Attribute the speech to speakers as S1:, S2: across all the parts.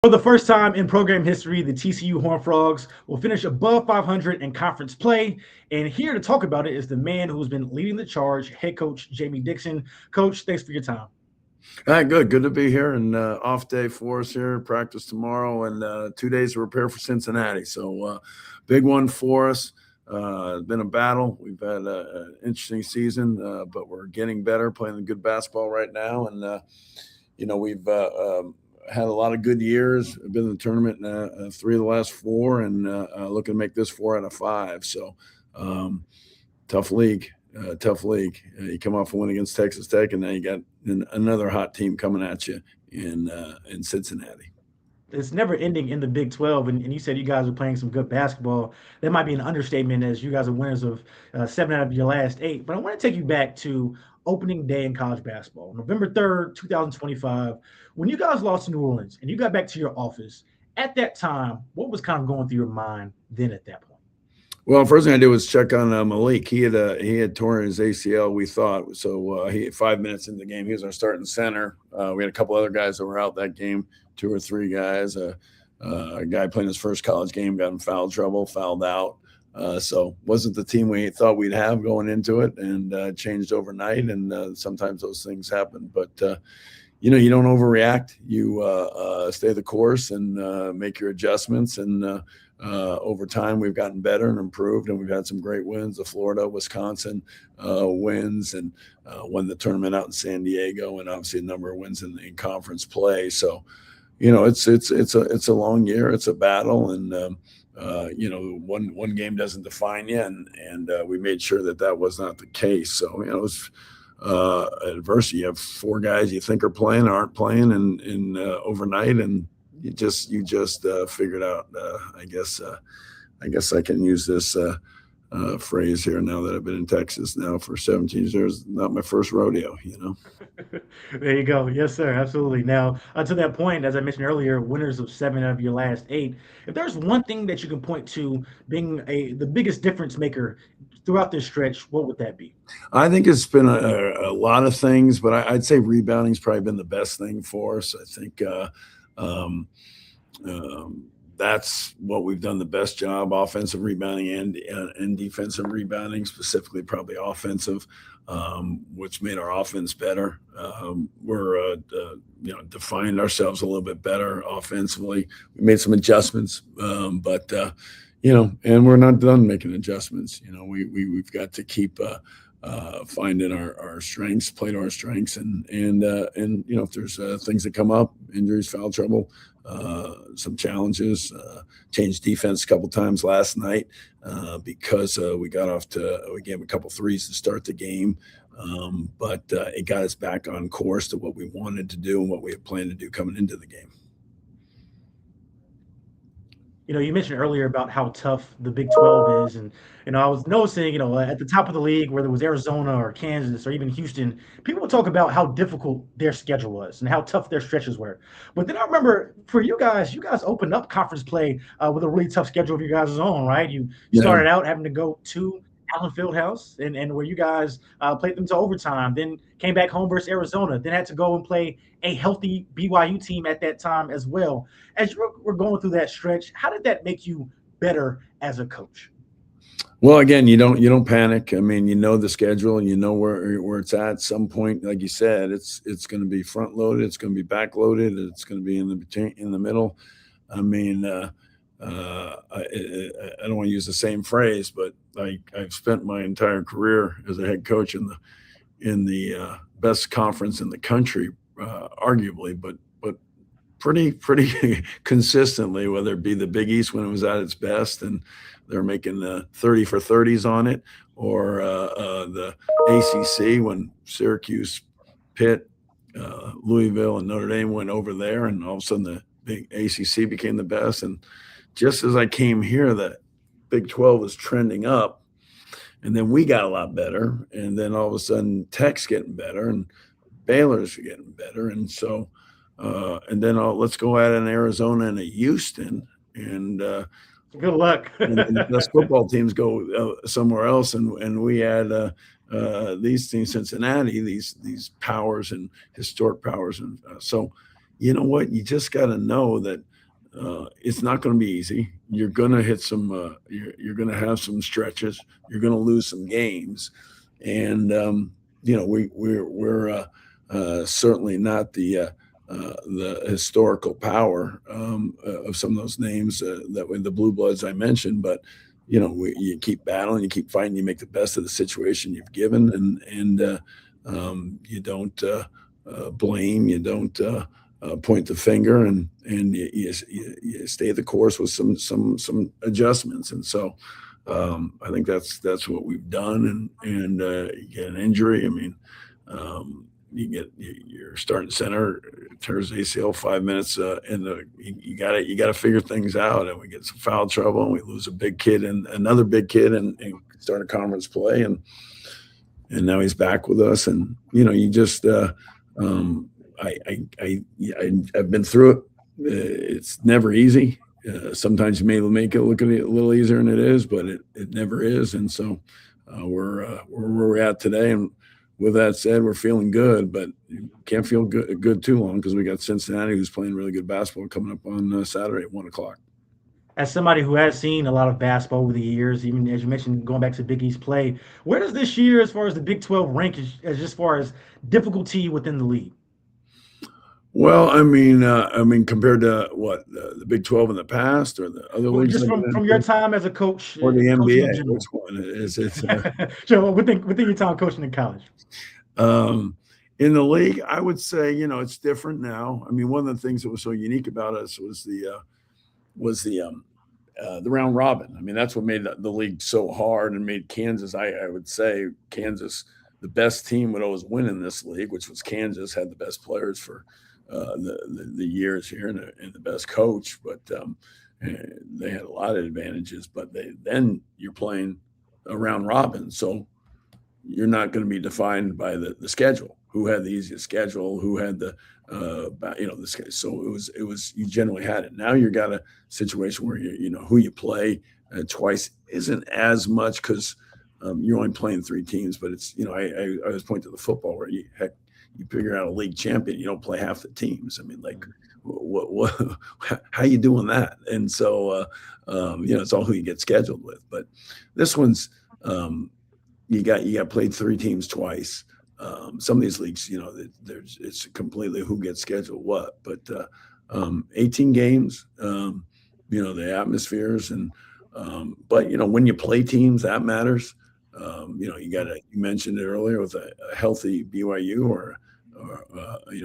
S1: For the first time in program history, the TCU Horned Frogs will finish above 500 in conference play. And here to talk about it is the man who's been leading the charge, head coach Jamie Dixon. Coach, thanks for your time.
S2: All right, good. Good to be here. And off day for us here. Practice tomorrow and 2 days to prepare for Cincinnati. So big one for us. It's been a battle. We've had an interesting season, but we're getting better, playing good basketball right now. And we've had a lot of good years. I've been in the tournament in 3 of the last 4, and looking to make this 4 out of 5. So tough league. Tough league. You come off a win against Texas Tech, and then you got another hot team coming at you in Cincinnati.
S1: It's never ending in the Big 12, and you said you guys are playing some good basketball. That might be an understatement as you guys are winners of 7 out of your last 8. But I want to take you back to opening day in college basketball, November 3rd, 2025, when you guys lost to New Orleans and you got back to your office. At that time, what was kind of going through your mind then at that point?
S2: Well, first thing I did was check on Malik. He had torn his ACL. We thought so. He 5 minutes into the game, he was our starting center. We had a couple other guys that were out that game, 2 or 3 guys. A guy playing his first college game got in foul trouble, fouled out. So wasn't the team we thought we'd have going into it, and changed overnight. And sometimes those things happen, but you don't overreact. You stay the course and make your adjustments. And over time, we've gotten better and improved, and we've had some great wins. The Florida, Wisconsin wins, and won the tournament out in San Diego, and obviously a number of wins in conference play. So, it's a long year. It's a battle, and one game doesn't define you, and we made sure that was not the case. So, it was adversity. You have 4 guys you think are playing, aren't playing, and overnight, and you just figured out. I guess I can use this phrase here now that I've been in Texas now for 17 years. Not my first rodeo.
S1: There you go. Yes, sir. Absolutely. Now, to that point, as I mentioned earlier, winners of 7 out of your last 8. If there's one thing that you can point to being the biggest difference maker throughout this stretch, what would that be?
S2: I think it's been a lot of things, but I'd say rebounding's probably been the best thing for us. I think um, that's what we've done the best job: offensive rebounding and defensive rebounding, specifically probably offensive, which made our offense better. We're defined ourselves a little bit better offensively. We made some adjustments, but and we're not done making adjustments. We've got to keep finding our strengths, play to our strengths, and if there's things that come up, injuries, foul trouble, some challenges, changed defense a couple times last night because we gave a couple threes to start the game, but it got us back on course to what we wanted to do and what we had planned to do coming into the game.
S1: You mentioned earlier about how tough the Big 12 is, and I was noticing, at the top of the league, whether it was Arizona or Kansas or even Houston, people would talk about how difficult their schedule was and how tough their stretches were. But then I remember for you guys opened up conference play with a really tough schedule of your guys' own, right? You
S2: Yeah.
S1: started out having to go to Allen Fieldhouse, and where you guys played them to overtime, then came back home versus Arizona, then had to go and play a healthy BYU team at that time as well. As you were going through that stretch, how did that make you better as a coach?
S2: Well, again, you don't panic. I mean, you know the schedule and you know where it's at. Some point, like you said, it's going to be front loaded, it's going to be back loaded, it's going to be in the middle. I mean, I don't want to use the same phrase, but I've spent my entire career as a head coach in the best conference in the country, arguably, but pretty consistently, whether it be the Big East when it was at its best and they're making the 30 for 30s on it, or the ACC when Syracuse, Pitt, Louisville, and Notre Dame went over there, and all of a sudden the big ACC became the best. And just as I came here, the Big 12 was trending up, and then we got a lot better, and then all of a sudden Tech's getting better, and Baylor's getting better, and so and then let's go at an Arizona and a Houston, and
S1: Good luck.
S2: and the best football teams go somewhere else, and we had these teams, Cincinnati, these powers and historic powers, and so you know what, you just got to know that It's not going to be easy. You're going to hit some. You're going to have some stretches. You're going to lose some games, and we're certainly not the historical power of some of those names that were the blue bloods I mentioned, but you keep battling, you keep fighting, you make the best of the situation you've given, and you don't blame, you don't point the finger, and you stay the course with some adjustments, and so I think that's what we've done, and you get an injury. I mean, your starting center tears ACL 5 minutes in the you got to figure things out, and we get some foul trouble, and we lose a big kid and another big kid, and start a conference play, and now he's back with us, and you just um, I've been through it. It's never easy. Sometimes you may make it look a little easier than it is, but it never is. And so we're where we're at today. And with that said, we're feeling good, but you can't feel good too long because we got Cincinnati, who's playing really good basketball, coming up on Saturday at 1 o'clock.
S1: As somebody who has seen a lot of basketball over the years, even as you mentioned, going back to Big East play, where does this year, as far as the Big 12 rank, as far as difficulty within the league?
S2: Well, I mean, compared to what the Big 12 in the past, or the other
S1: Well,
S2: leagues
S1: just
S2: I've
S1: from
S2: been
S1: your
S2: in,
S1: time as a coach,
S2: or the
S1: coaching in
S2: NBA, which
S1: general.
S2: one is it?
S1: So within your time coaching in college.
S2: Um, in the league, I would say it's different now. I mean, one of the things that was so unique about us was the round robin. I mean, that's what made the league so hard and made Kansas. I would say Kansas, the best team would always win in this league, which was Kansas, had the best players for the years here, and the best coach. But they had a lot of advantages. But then you're playing a round robin, so you're not going to be defined by the schedule. Who had the easiest schedule? Who had the schedule? So it was you generally had it. Now you got a situation where who you play twice isn't as much because you're only playing three teams. But it's I always point to the football where you figure out a league champion, you don't play half the teams. I mean, like what how you doing that? And so it's all who you get scheduled with. But this one's um, you got played three teams twice. Some of these leagues, there's it's completely who gets scheduled what. But 18 games, the atmospheres, and but when you play teams, that matters. You mentioned it earlier with a healthy BYU, or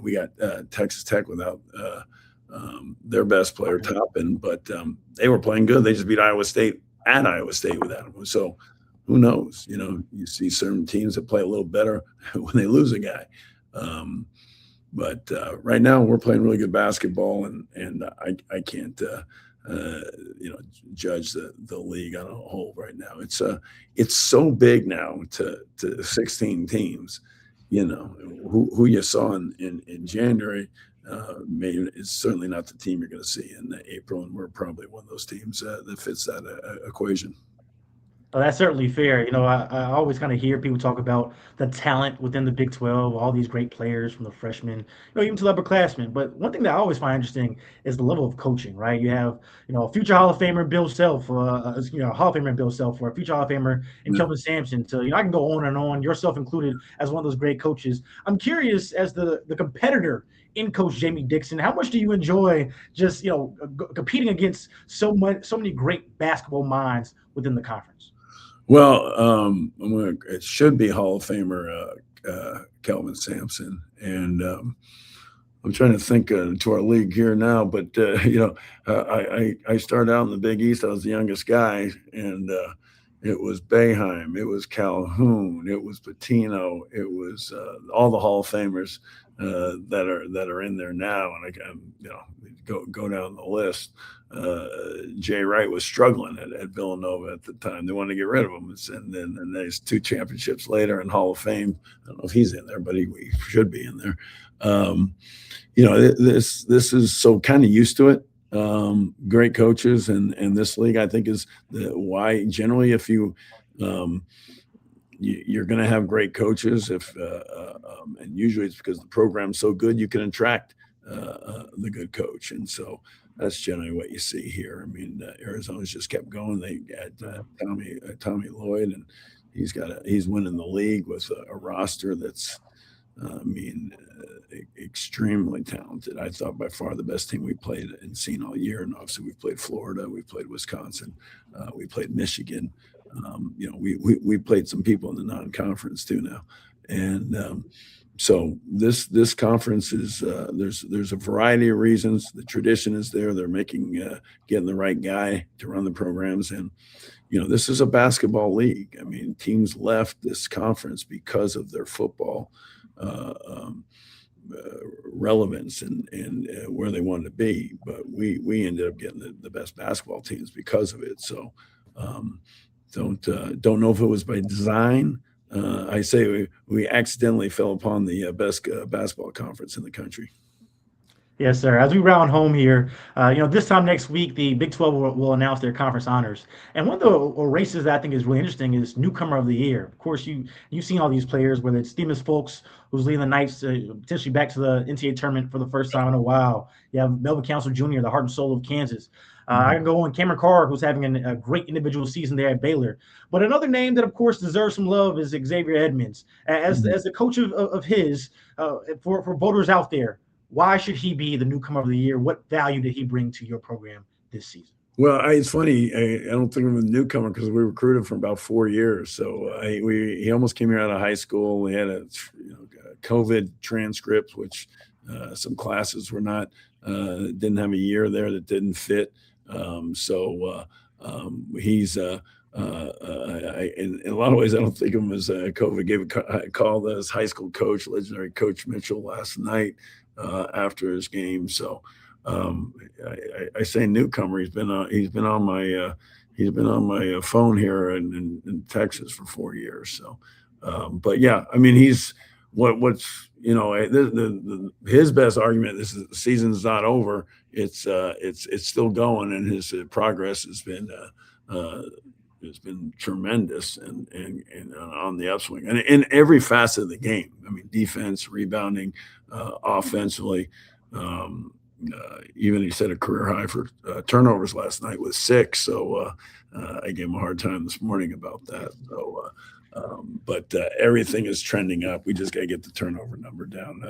S2: we got Texas Tech without their best player Toppin, but they were playing good. They just beat Iowa State at Iowa State without him. So who knows? You see certain teams that play a little better when they lose a guy. Um, but right now we're playing really good basketball, and I can't uh, judge the league on a whole right now. It's so big now to 16 teams. Who you saw in January. Maybe is certainly not the team you're going to see in April, and we're probably one of those teams that fits that equation.
S1: Oh, that's certainly fair. I always kind of hear people talk about the talent within the Big 12, all these great players from the freshmen, even to the upperclassmen. But one thing that I always find interesting is the level of coaching, right? You have, future Hall of Famer Bill Self, Hall of Famer Bill Self, or a future Hall of Famer and
S2: Yeah.
S1: Kelvin Sampson. I can go on and on, yourself included, as one of those great coaches. I'm curious, as the competitor in Coach Jamie Dixon, how much do you enjoy just, competing against so many great basketball minds within the conference?
S2: Well, it should be Hall of Famer Kelvin Sampson, and I'm trying to think to our league here now, but I started out in the Big East. I was the youngest guy, and it was Boeheim, it was Calhoun, it was Patino, it was all the Hall of Famers that are in there now, and go down the list. Jay Wright was struggling at Villanova at the time. They wanted to get rid of him, and then there's two championships later in Hall of Fame. I don't know if he's in there, but he should be in there. Um, this is so kind of used to it. Great coaches, and this league I think is why generally if um, you're going to have great coaches if and usually it's because the program's so good you can attract the good coach, and so that's generally what you see here. I mean, Arizona's just kept going. They had
S1: Yeah.
S2: Tommy Lloyd, and he's winning the league with a roster that's I mean, extremely talented. I thought by far the best team we played and seen all year. And obviously, we've played Florida, we've played Wisconsin, we played Michigan. We played some people in the non-conference too now, and so this conference is there's a variety of reasons. The tradition is there. They're making getting the right guy to run the programs, and this is a basketball league. I mean, teams left this conference because of their football uh, um, relevance and where they wanted to be. But we ended up getting the best basketball teams because of it. So um, don't know if it was by design. I say we accidentally fell upon the best basketball conference in the country.
S1: Yes, sir. As we round home here, this time next week, the Big 12 will announce their conference honors. And one of the races that I think is really interesting is newcomer of the year. Of course, you've seen all these players, whether it's Stevens Folks, who's leading the Knights potentially back to the NCAA tournament for the first time in a while. You have Melvin Council Jr., the heart and soul of Kansas. I can go on Cameron Carr, who's having a great individual season there at Baylor. But another name that, of course, deserves some love is Xavier Edmonds. As the coach of his, for voters out there, why should he be the newcomer of the year? What value did he bring to your program this season?
S2: Well, it's funny. I don't think of him as a newcomer because we recruited for about 4 years. So he almost came here out of high school. We had a COVID transcript, which some classes were not didn't have a year there that didn't fit. He's in a lot of ways, I don't think of him as COVID. Gave a call to his high school coach, legendary Coach Mitchell, last night after his game. So I say newcomer. He's been on my phone here in Texas for 4 years. So, but yeah, I mean what's his best argument. This is the season's not over. It's still going, and his progress has been tremendous and on the upswing and in every facet of the game. I mean, defense, rebounding, offensively. Um, Even he set a career high for turnovers last night with 6. So I gave him a hard time this morning about that. So, but everything is trending up. We just got to get the turnover number down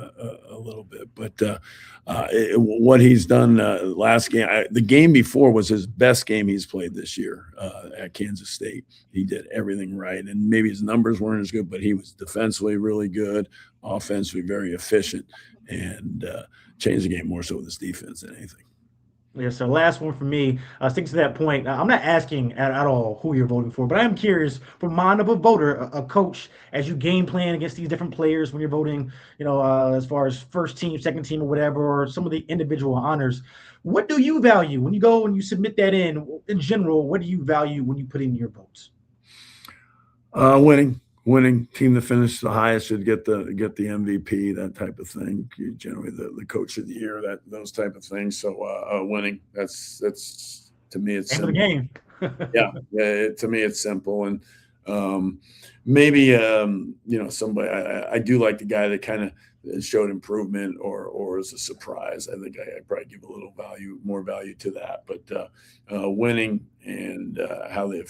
S2: a little bit. But what he's done last game, the game before was his best game he's played this year at Kansas State. He did everything right, and maybe his numbers weren't as good, but he was defensively really good, offensively very efficient, and changed the game more so with his defense than anything.
S1: Yeah, so last one for me. Sticking to that point, I'm not asking at all who you're voting for, but I am curious, from mind of a voter, a coach, as you game plan against these different players when you're voting, as far as first team, second team, or whatever, or some of the individual honors. What do you value when you go and you submit that in general? What do you value when you put in your votes?
S2: Winning team to finish the highest should get the MVP, that type of thing. Generally, the coach of the year, those type of things. So winning. That's to me it's
S1: End of the
S2: simple.
S1: game.
S2: Yeah. To me it's simple, and maybe somebody. I do like the guy that kind of showed improvement or is a surprise. I think I probably give a little more value to that. But winning and how they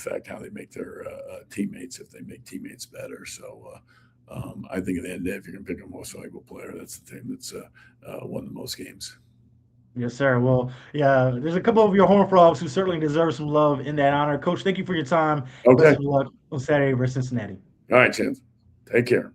S2: make their teammates, if they make teammates better. So I think at the end of the day, if you're going to pick a most valuable player, that's the team that's won the most games.
S1: Yes, sir. Well, yeah, there's a couple of your Horn Frogs who certainly deserve some love in that honor. Coach, thank you for your time.
S2: Okay.
S1: Best of luck on Saturday versus Cincinnati.
S2: All right, Chance. Take care.